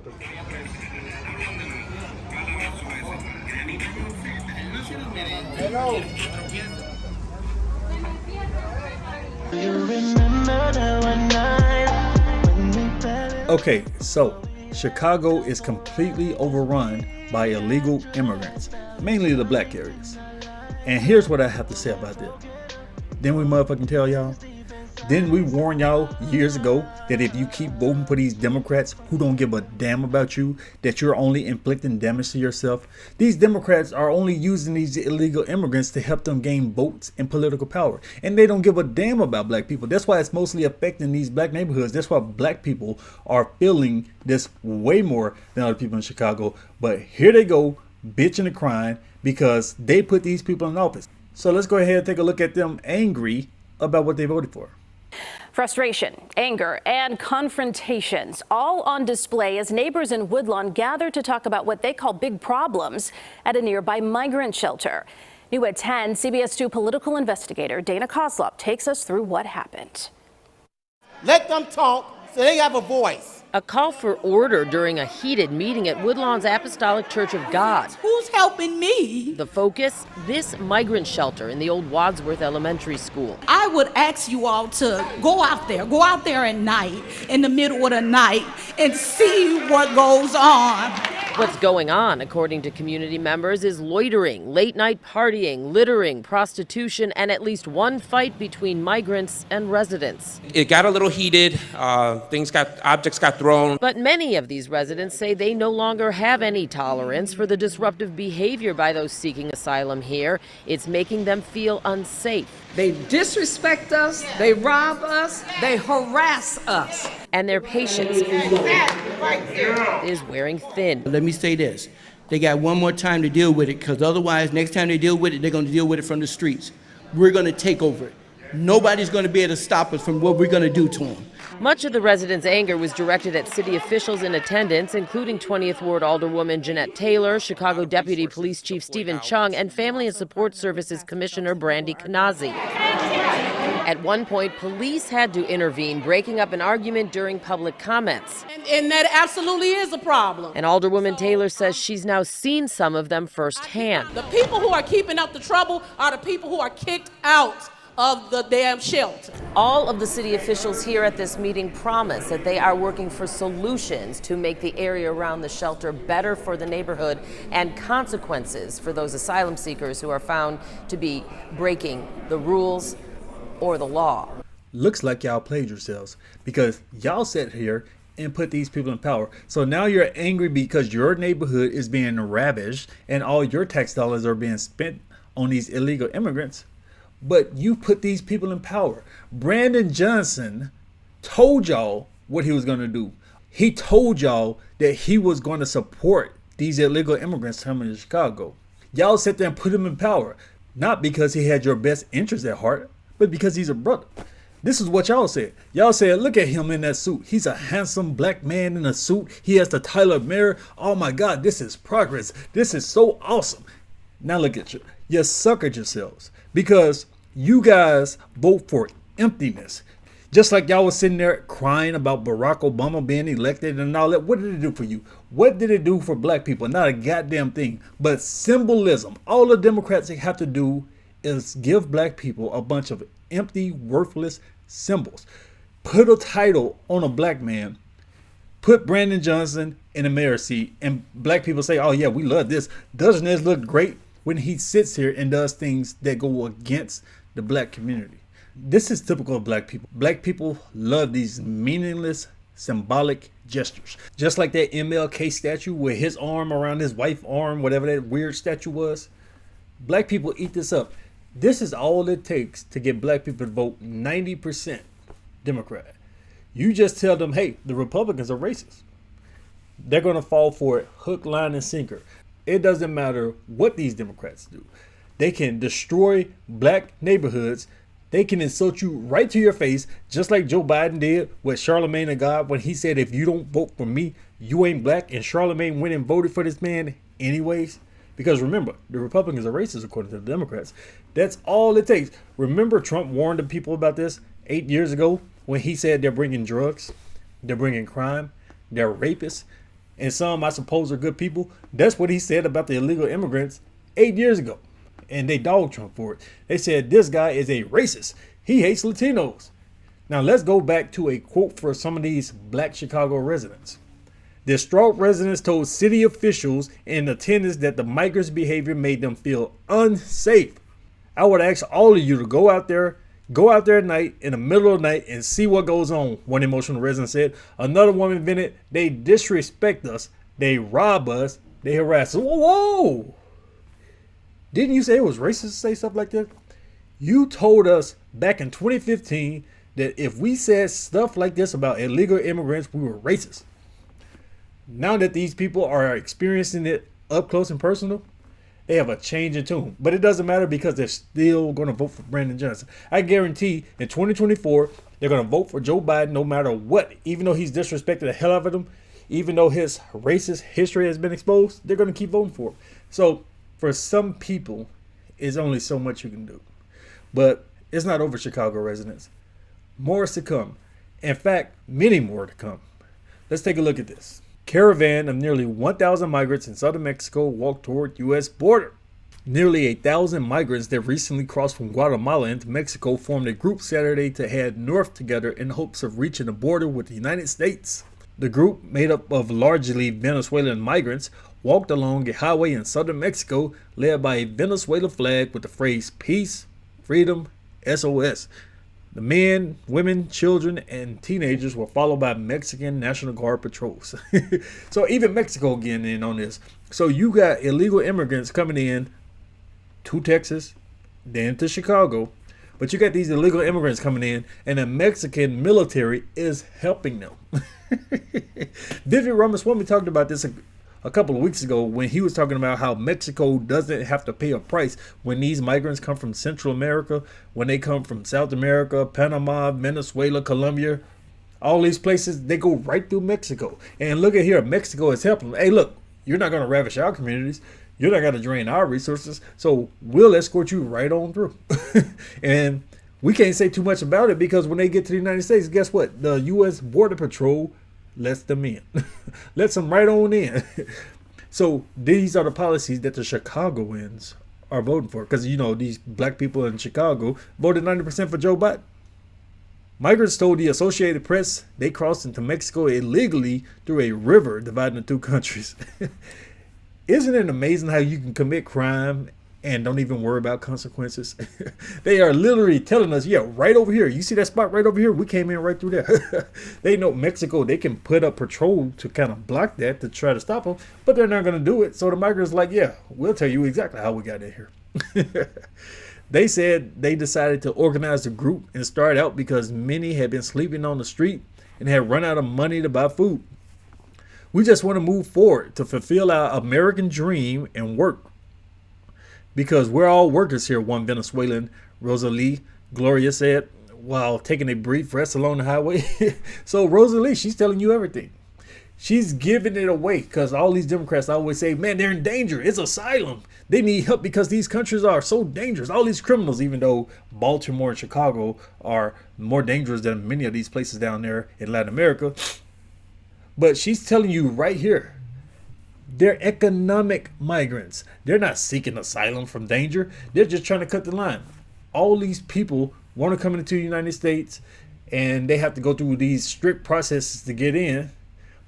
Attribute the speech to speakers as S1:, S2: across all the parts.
S1: Okay, so Chicago is completely overrun by illegal immigrants, mainly the black areas. And here's what I have to say about that. Didn't we motherfucking tell y'all? Didn't we warn y'all years ago that if you keep voting for these Democrats who don't give a damn about you, that you're only inflicting damage to yourself? These Democrats are only using these illegal immigrants to help them gain votes and political power. And they don't give a damn about black people. That's why it's mostly affecting these black neighborhoods. That's why black people are feeling this way more than other people in Chicago. But here they go, bitching and crying because they put these people in office. So let's go ahead and take a look at them angry about what they voted for.
S2: Frustration, anger, and confrontations all on display as neighbors in Woodlawn gather to talk about what they call big problems at a nearby migrant shelter. New at 10, CBS 2 political investigator Dana Kozlov takes us through what happened.
S3: Let them talk so they have a voice.
S4: A call for order during a heated meeting at Woodlawn's Apostolic Church of God.
S5: Who's helping me?
S4: The focus, this migrant shelter in the old Wadsworth Elementary School.
S5: I would ask you all to go out there at night, in the middle of the night, and see what goes on.
S4: What's going on, according to community members, is loitering, late-night partying, littering, prostitution, and at least one fight between migrants and residents.
S6: It got a little heated. Objects got thrown.
S4: But many of these residents say they no longer have any tolerance for the disruptive behavior by those seeking asylum here. It's making them feel unsafe.
S7: They disrespect us, they rob us, they harass us.
S4: And their patience is wearing thin.
S3: Let me say this. They got one more time to deal with it, because otherwise, next time they deal with it, they're going to deal with it from the streets. We're going to take over it. Nobody's going to be able to stop us from what we're going to do to them.
S4: Much of the residents' anger was directed at city officials in attendance, including 20th Ward Alderwoman Jeanette Taylor, Chicago Deputy Police Chief Stephen Chung, and Family and Support Services Commissioner Brandy Kanazi. At one point, police had to intervene, breaking up an argument during public comments.
S5: And that absolutely is a problem.
S4: And Alderwoman Taylor says she's now seen some of them firsthand.
S5: The people who are keeping up the trouble are the people who are kicked out of the damn shelter.
S4: All of the city officials here at this meeting promise that they are working for solutions to make the area around the shelter better for the neighborhood and consequences for those asylum seekers who are found to be breaking the rules or the law.
S1: Looks like y'all played yourselves because y'all sat here and put these people in power. So now you're angry because your neighborhood is being ravaged and all your tax dollars are being spent on these illegal immigrants. But you put these people in power. Brandon Johnson told y'all what he was going to do. He told y'all that he was going to support these illegal immigrants coming to Chicago. Y'all sat there and put him in power, not because he had your best interest at heart, but because he's a brother. This is what y'all said. Y'all said, look at him in that suit. He's a handsome black man in a suit. He has the Tyler mirror. Oh my God, this is progress. This is so awesome. Now look at you. You suckered yourselves because you guys vote for emptiness. Just like y'all was sitting there crying about Barack Obama being elected and all that. What did it do for you? What did it do for black people? Not a goddamn thing. But symbolism. All the Democrats have to do is give black people a bunch of empty, worthless symbols. Put a title on a black man. Put Brandon Johnson in the mayor's seat. And black people say, oh yeah, we love this. Doesn't this look great? When he sits here and does things that go against the black community. This is typical of black people. Black people love these meaningless, symbolic gestures. Just like that MLK statue with his arm around his wife's arm, whatever that weird statue was. Black people eat this up. This is all it takes to get black people to vote 90% Democrat. You just tell them, hey, the Republicans are racist. They're going to fall for it hook, line, and sinker. It doesn't matter what these Democrats do. They can destroy black neighborhoods. They can insult you right to your face, just like Joe Biden did with Charlemagne the God when he said, if you don't vote for me, you ain't black. And Charlemagne went and voted for this man anyways. Because remember, the Republicans are racist according to the Democrats. That's all it takes. Remember Trump warned the people about this 8 years ago when he said they're bringing drugs, they're bringing crime, they're rapists. and some I suppose are good people. That's what he said about the illegal immigrants 8 years ago. And they dogged Trump for it. They said this guy is a racist. He hates Latinos. Now let's go back to a quote for some of these black Chicago residents. Distraught residents told city officials in attendance that the migrants' behavior made them feel unsafe. I would ask all of you to go out there at night, in the middle of the night, and see what goes on, one emotional resident said. Another woman vented, they disrespect us, they rob us, they harass us. Whoa! Didn't you say it was racist to say stuff like that? You told us back in 2015 that if we said stuff like this about illegal immigrants, we were racist. Now that these people are experiencing it up close and personal, they have a change in tune. But it doesn't matter because they're still going to vote for Brandon Johnson. I guarantee in 2024, they're going to vote for Joe Biden no matter what. Even though he's disrespected the hell out of them, even though his racist history has been exposed, they're going to keep voting for him. So for some people, it's only so much you can do. But it's not over, Chicago residents. More is to come. In fact, many more to come. Let's take a look at this. Caravan of nearly 1,000 migrants in southern Mexico walked toward U.S. border. Nearly 1,000 migrants that recently crossed from Guatemala into Mexico formed a group Saturday to head north together in hopes of reaching the border with the United States. The group, made up of largely Venezuelan migrants, walked along a highway in southern Mexico led by a Venezuela flag with the phrase Peace, Freedom, SOS. The men, women, children, and teenagers were followed by Mexican National Guard patrols. So even Mexico getting in on this. So you got illegal immigrants coming in to Texas, then to Chicago. But you got these illegal immigrants coming in, and the Mexican military is helping them. Vivian Ramaswamy talked about this a couple of weeks ago when he was talking about how Mexico doesn't have to pay a price when these migrants come from Central America, when they come from South America, Panama, Venezuela, Colombia, all these places, they go right through Mexico. And look at here, Mexico is helping them. Hey, look, you're not going to ravish our communities. You're not going to drain our resources. So we'll escort you right on through. And we can't say too much about it because when they get to the United States, guess what? The U.S. Border Patrol lets them in. Lets them right on in. So these are the policies that the Chicagoans are voting for. Because, you know, these black people in Chicago voted 90% for Joe Biden. Migrants told the Associated Press they crossed into Mexico illegally through a river dividing the two countries. Isn't it amazing how you can commit crime and don't even worry about consequences? They are literally telling us, yeah, right over here. You see that spot right over here? We came in right through there. They know Mexico, they can put up patrol to kind of block that to try to stop them, but they're not going to do it. So the migrants like, yeah, we'll tell you exactly how we got in here. They said they decided to organize the group and start out because many had been sleeping on the street and had run out of money to buy food. We just want to move forward to fulfill our American dream and work. Because we're all workers here, one Venezuelan, Rosalie Gloria, said while taking a brief rest along the highway. So Rosalie, she's telling you everything. She's giving it away because all these Democrats always say, man, they're in danger. It's asylum. They need help because these countries are so dangerous. All these criminals, even though Baltimore and Chicago are more dangerous than many of these places down there in Latin America. But she's telling you right here, they're economic migrants. They're not seeking asylum from danger. They're just trying to cut the line. All these people want to come into the United States and they have to go through these strict processes to get in.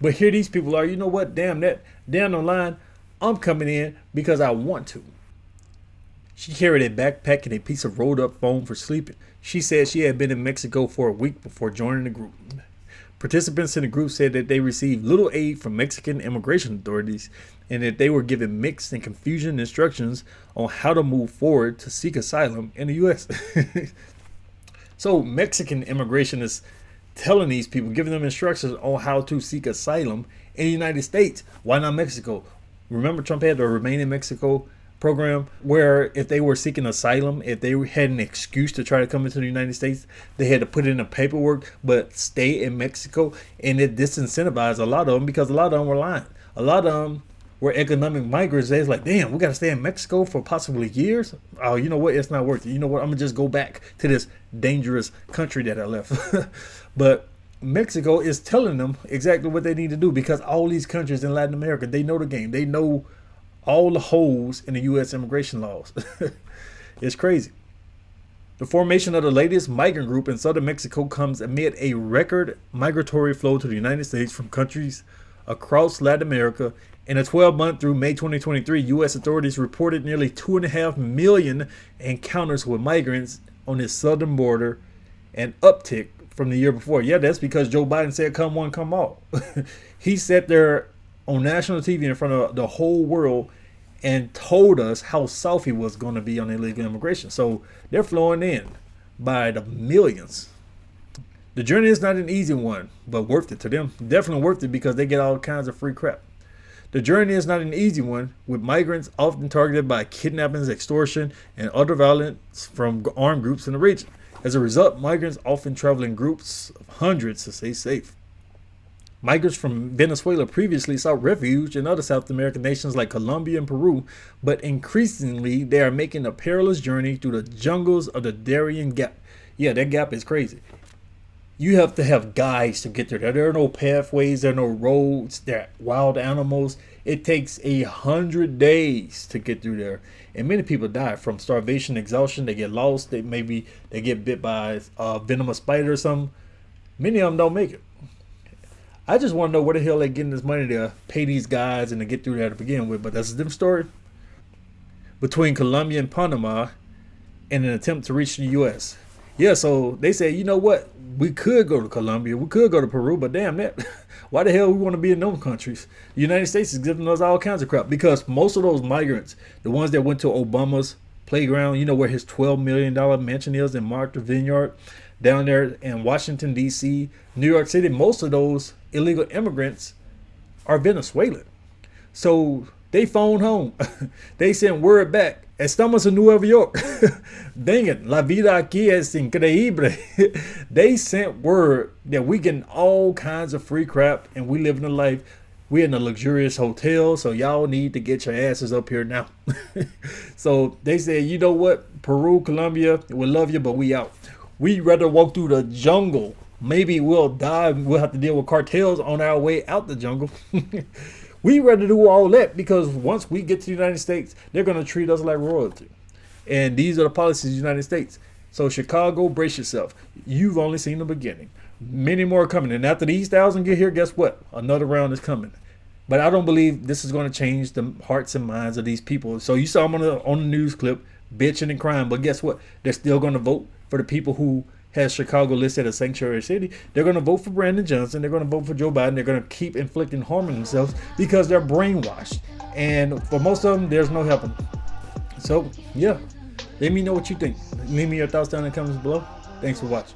S1: But here these people are, you know what? Damn that. Down the line, I'm coming in because I want to. She carried a backpack and a piece of rolled up foam for sleeping. She said she had been in Mexico for a week before joining the group. Participants in the group said that they received little aid from Mexican immigration authorities and that they were given mixed and confusing instructions on how to move forward to seek asylum in the U.S. So Mexican immigration is telling these people, giving them instructions on how to seek asylum in the United States. Why not Mexico? Remember Trump had the Remain in Mexico program where if they were seeking asylum, if they had an excuse to try to come into the United States, they had to put in the paperwork but stay in Mexico, and it disincentivized a lot of them because a lot of them were lying. A lot of them were economic migrants. They was like, damn, we got to stay in Mexico for possibly years. Oh, you know what? It's not worth it. You know what? I'm going to just go back to this dangerous country that I left. But Mexico is telling them exactly what they need to do, because all these countries in Latin America, they know the game. They know all the holes in the U.S. immigration laws. It's crazy. The formation of the latest migrant group in southern Mexico comes amid a record migratory flow to the United States from countries across Latin America. In a 12-month through May 2023, U.S. authorities reported nearly 2.5 million encounters with migrants on its southern border, an uptick from the year before. Yeah, that's because Joe Biden said, come one, come all. He sat there on national TV in front of the whole world and told us how soft he was going to be on illegal immigration. So they're flowing in by the millions. The journey is not an easy one, but worth it to them. Definitely worth it, because they get all kinds of free crap. The journey is not an easy one, with migrants often targeted by kidnappings, extortion, and other violence from armed groups in the region. As a result, migrants often travel in groups of hundreds to stay safe. Migrants from Venezuela previously sought refuge in other South American nations like Colombia and Peru, but increasingly they are making a perilous journey through the jungles of the Darien Gap. Yeah, that gap is crazy. You have to have guides to get there. There are no pathways, there are no roads, there are wild animals. It takes 100 days to get through there. And many people die from starvation, exhaustion. They get lost. They get bit by a venomous spider or something. Many of them don't make it. I just want to know where the hell they're getting this money to pay these guys and to get through there to begin with. But that's a different story. Between Colombia and Panama, in an attempt to reach the U.S. Yeah, so they say, you know what? We could go to Colombia, we could go to Peru, but damn that. Why the hell we want to be in those countries? The United States is giving us all kinds of crap, because most of those migrants, the ones that went to Obama's playground, you know where his $12 million mansion is in Martha Vineyard, down there in Washington, D.C., New York City, most of those illegal immigrants are Venezuelan. So they phone home. They sent word back. Estamos en Nueva York. Dang it. La vida aquí es increíble. They sent word that we getting all kinds of free crap and we living a life. We're in a luxurious hotel, so y'all need to get your asses up here now. So they said, you know what? Peru, Colombia, we love you, but we out. We'd rather walk through the jungle. Maybe we'll die. We'll have to deal with cartels on our way out the jungle. We'd rather do all that, because once we get to the United States, they're going to treat us like royalty. And these are the policies of the United States. So Chicago, brace yourself. You've only seen the beginning. Many more are coming. And after these 1,000 get here, guess what? Another round is coming. But I don't believe this is going to change the hearts and minds of these people. So you saw them on the news clip bitching and crying. But guess what? They're still going to vote for the people who has Chicago listed as sanctuary city. They're going to vote for Brandon Johnson. They're going to vote for Joe Biden. They're going to keep inflicting harm on themselves because they're brainwashed. And for most of them, there's no helping. So, yeah. Let me know what you think. Leave me your thoughts down in the comments below. Thanks for watching.